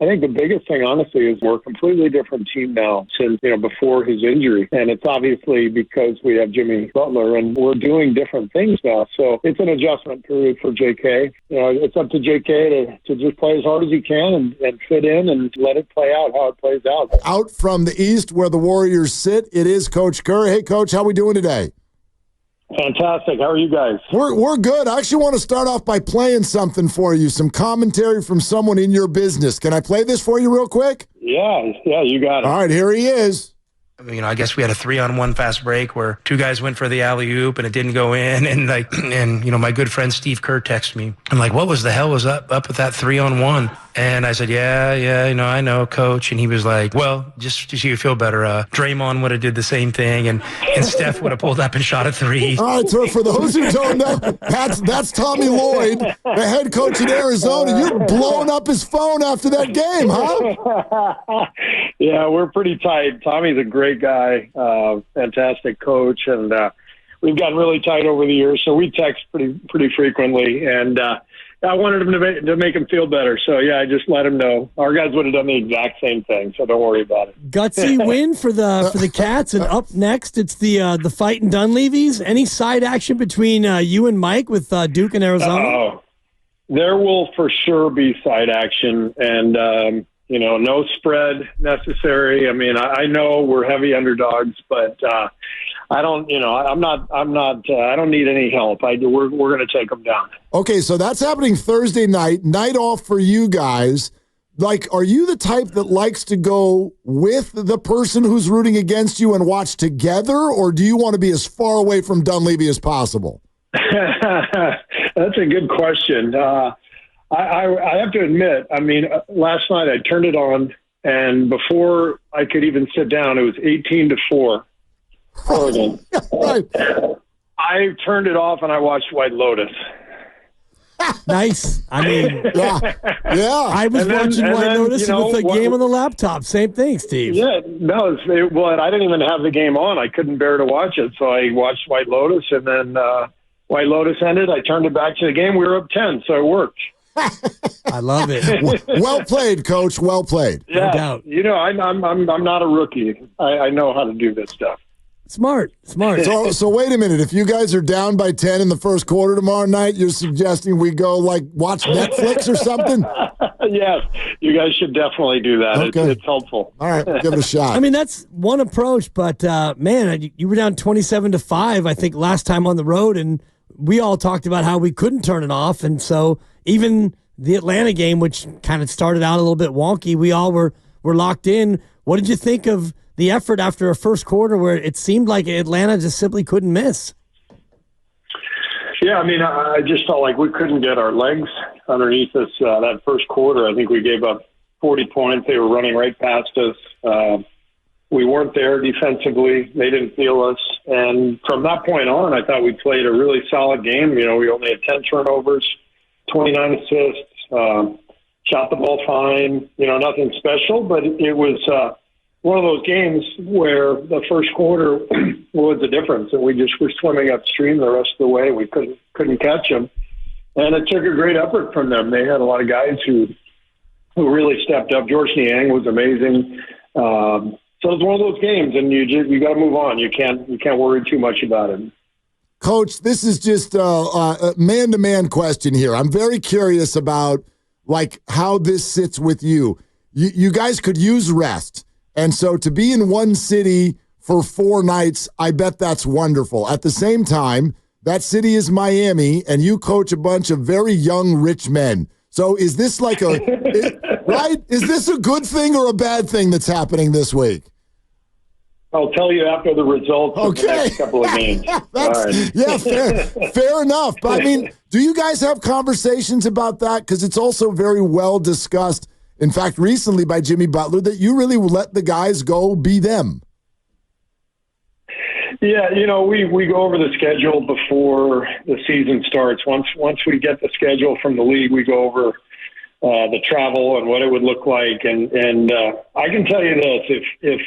I think the biggest thing, honestly, is we're a completely different team now since, before his injury. And it's obviously because we have Jimmy Butler, and we're doing different things now. So it's an adjustment period for JK. It's up to JK to just play as hard as he can and fit in and let it play out how it plays out. Out from the East where the Warriors sit, it is Coach Kerr. Hey, Coach, how we doing today? Fantastic. How are you guys? We're good. I actually want to start off by playing something for you, some commentary from someone in your business. Can I play this for you real quick? Yeah, you got it. All right, here he is. I guess we had a 3-on-1 fast break where two guys went for the alley-oop and it didn't go in. And my good friend Steve Kerr texted me. I'm like, what was the hell was up with that 3-on-1? And I said, yeah, I know, Coach. And he was like, well, just so you feel better, Draymond would have did the same thing, and Steph would have pulled up and shot a three. All right, so for those who don't know, that's Tommy Lloyd, the head coach in Arizona. You're blowing up his phone after that game, huh? Yeah, we're pretty tight. Tommy's a great guy, fantastic coach, and we've gotten really tight over the years, so we text pretty frequently, and I wanted him to make him feel better. So, yeah, I just let him know. Our guys would have done the exact same thing, so don't worry about it. Gutsy win for the Cats, and up next it's the fight in Dunleavy's. Any side action between you and Mike with Duke and Arizona? There will for sure be side action, and no spread necessary. I know we're heavy underdogs, but I don't need any help. We're going to take them down. Okay, so that's happening Thursday night off for you guys. Like, are you the type that likes to go with the person who's rooting against you and watch together, or do you want to be as far away from Dunleavy as possible? That's a good question. I have to admit, last night I turned it on, and before I could even sit down, it was 18-4. Oregon. Right. I turned it off and I watched White Lotus. Nice. Yeah. I was watching White Lotus with the game on the laptop. Same thing, Steve. Yeah, no, I didn't even have the game on. I couldn't bear to watch it, so I watched White Lotus, and then White Lotus ended. I turned it back to the game. We were up 10, so it worked. I love it. Well played, Coach. Well played. Yeah, no doubt. I'm not a rookie. I know how to do this stuff. Smart. So wait a minute. If you guys are down by 10 in the first quarter tomorrow night, you're suggesting we go watch Netflix or something? Yes, you guys should definitely do that. Okay. It's helpful. All right, give it a shot. That's one approach, but man, you were down 27-5, I think, last time on the road, and we all talked about how we couldn't turn it off, and so even the Atlanta game, which kind of started out a little bit wonky, we all were locked in. What did you think of the effort after a first quarter where it seemed like Atlanta just simply couldn't miss? Yeah, I just felt like we couldn't get our legs underneath us that first quarter. I think we gave up 40 points. They were running right past us. We weren't there defensively. They didn't feel us. And from that point on, I thought we played a really solid game. We only had 10 turnovers, 29 assists, shot the ball fine, nothing special, but it was one of those games where the first quarter was the difference, and we just were swimming upstream the rest of the way. We couldn't catch them, and it took a great effort from them. They had a lot of guys who really stepped up. George Niang was amazing. So it's one of those games, and you got to move on. You can't worry too much about it. Coach, this is just a man-to-man question here. I'm very curious about how this sits with you. You guys could use rest. And so to be in one city for 4 nights, I bet that's wonderful. At the same time, that city is Miami, and you coach a bunch of very young, rich men. So is this right? Is this a good thing or a bad thing that's happening this week? I'll tell you after the results of the next couple of games. Right. Yeah, fair enough. But do you guys have conversations about that? Because it's also very well discussed. In fact, recently by Jimmy Butler, that you really let the guys go be them. Yeah, we go over the schedule before the season starts. Once we get the schedule from the league, we go over the travel and what it would look like. And I can tell you this: if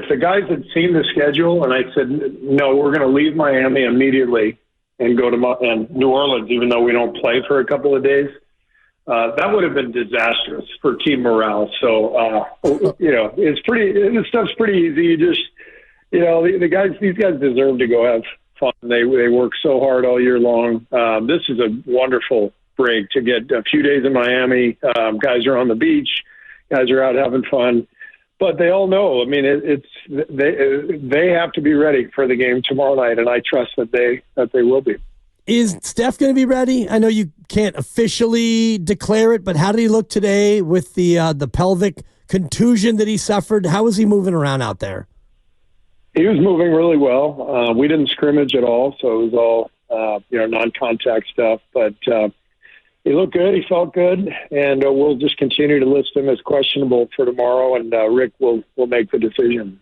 the guys had seen the schedule and I said, no, we're going to leave Miami immediately and go to New Orleans, even though we don't play for a couple of days. that would have been disastrous for team morale. So, this stuff's pretty easy. You just, these guys deserve to go have fun. They work so hard all year long. This is a wonderful break to get a few days in Miami. Guys are on the beach. Guys are out having fun. But they all know. I mean, they have to be ready for the game tomorrow night, and I trust that they will be. Is Steph going to be ready? I know you can't officially declare it, but how did he look today with the pelvic contusion that he suffered? How was he moving around out there? He was moving really well. We didn't scrimmage at all, so it was all non-contact stuff. But he looked good. He felt good, and we'll just continue to list him as questionable for tomorrow, and Rick will make the decision.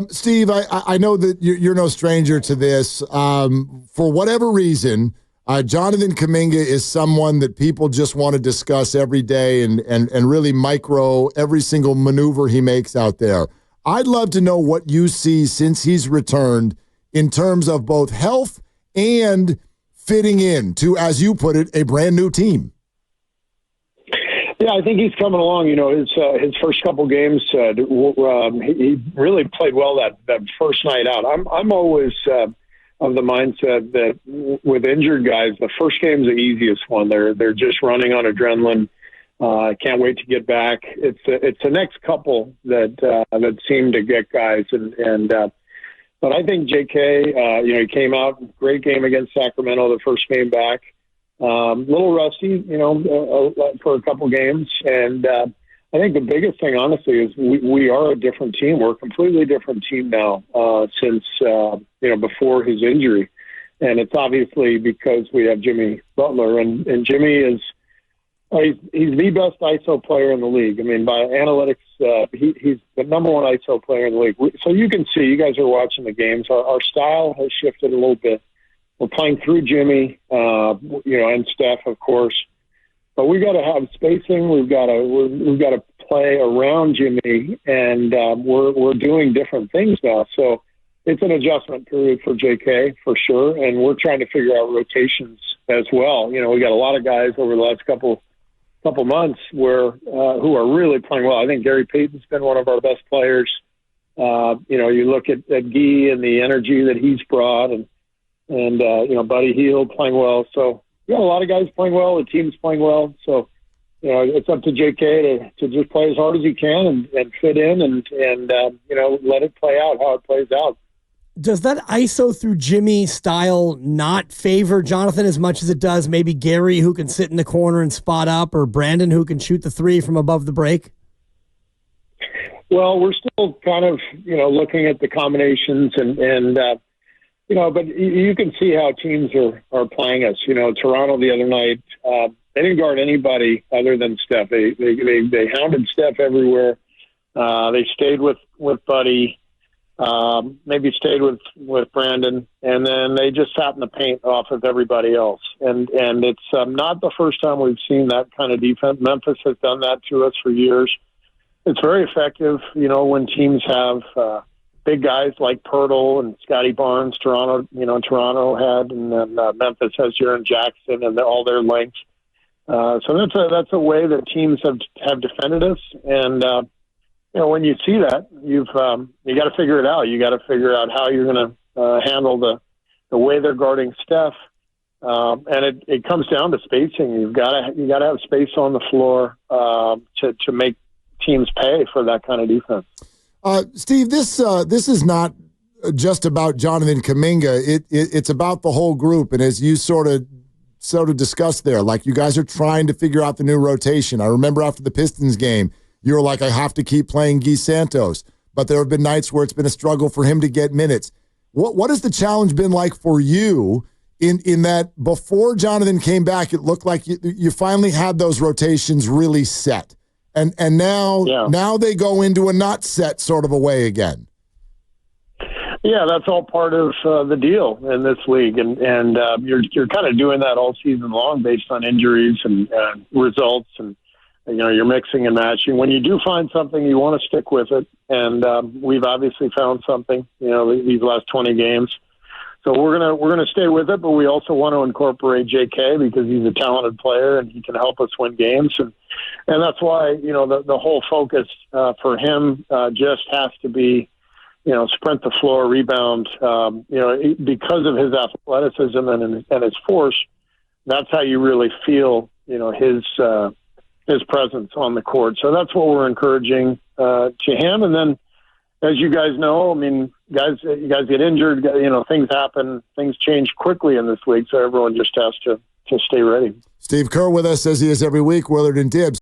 Steve, I know that you're no stranger to this. For whatever reason, Jonathan Kuminga is someone that people just want to discuss every day and really micro every single maneuver he makes out there. I'd love to know what you see since he's returned in terms of both health and fitting in to, as you put it, a brand new team. Yeah, I think he's coming along. His first couple games, he really played well that first night out. I'm always of the mindset that with injured guys, the first game's the easiest one. They're just running on adrenaline. I can't wait to get back. It's the next couple that seem to get guys, but I think JK, he came out great game against Sacramento the first game back. Little rusty, for a couple games. And I think the biggest thing, honestly, is we are a different team. We're a completely different team now since, before his injury. And it's obviously because we have Jimmy Butler. And Jimmy is he's the best ISO player in the league. I mean, by analytics, he's the number one ISO player in the league. So you can see, you guys are watching the games. Our style has shifted a little bit. We're playing through Jimmy, and Steph, of course. But we got to have spacing. We've got to play around Jimmy, and we're doing different things now. So it's an adjustment period for JK for sure, and we're trying to figure out rotations as well. We got a lot of guys over the last couple months who are really playing well. I think Gary Payton's been one of our best players. You look at Guy and the energy that he's brought, and Buddy Hield playing well. So a lot of guys playing well. The team's playing well. So it's up to JK to just play as hard as he can and fit in and let it play out how it plays out. Does that ISO through Jimmy style not favor Jonathan as much as it does maybe Gary, who can sit in the corner and spot up, or Brandon, who can shoot the three from above the break? Well, we're still kind of looking at the combinations but you can see how teams are playing us. Toronto the other night, they didn't guard anybody other than Steph. They hounded Steph everywhere. They stayed with Buddy, maybe stayed with Brandon, and then they just sat in the paint off of everybody else. And it's not the first time we've seen that kind of defense. Memphis has done that to us for years. It's very effective, when teams have big guys like Pirtle and Scotty Barnes. Toronto had, and then Memphis has Jaren Jackson and all their length. So that's a way that teams have defended us. And when you see that, you got to figure it out. You got to figure out how you're going to handle the way they're guarding Steph. And it comes down to spacing. You got to have space on the floor to make teams pay for that kind of defense. Steve, this is not just about Jonathan Kuminga. It's about the whole group. And as you sort of discussed there, like you guys are trying to figure out the new rotation. I remember after the Pistons game, you were like, I have to keep playing Guy Santos. But there have been nights where it's been a struggle for him to get minutes. What has the challenge been like for you in that before Jonathan came back, it looked like you finally had those rotations really set. And now they go into a not set sort of a way again. Yeah, that's all part of the deal in this league, and you're kind of doing that all season long based on injuries and results, and you're mixing and matching. When you do find something, you want to stick with it, and we've obviously found something. These last 20 games. So we're gonna stay with it, but we also want to incorporate J.K. because he's a talented player and he can help us win games, and that's why the whole focus for him just has to be sprint the floor, rebound. Because of his athleticism and his force, that's how you really feel his presence on the court. So that's what we're encouraging to him, and then. As you guys know, I mean, you guys get injured, things happen, things change quickly in this league, so everyone just has to stay ready. Steve Kerr with us, as he is every week. Willard and Dibs.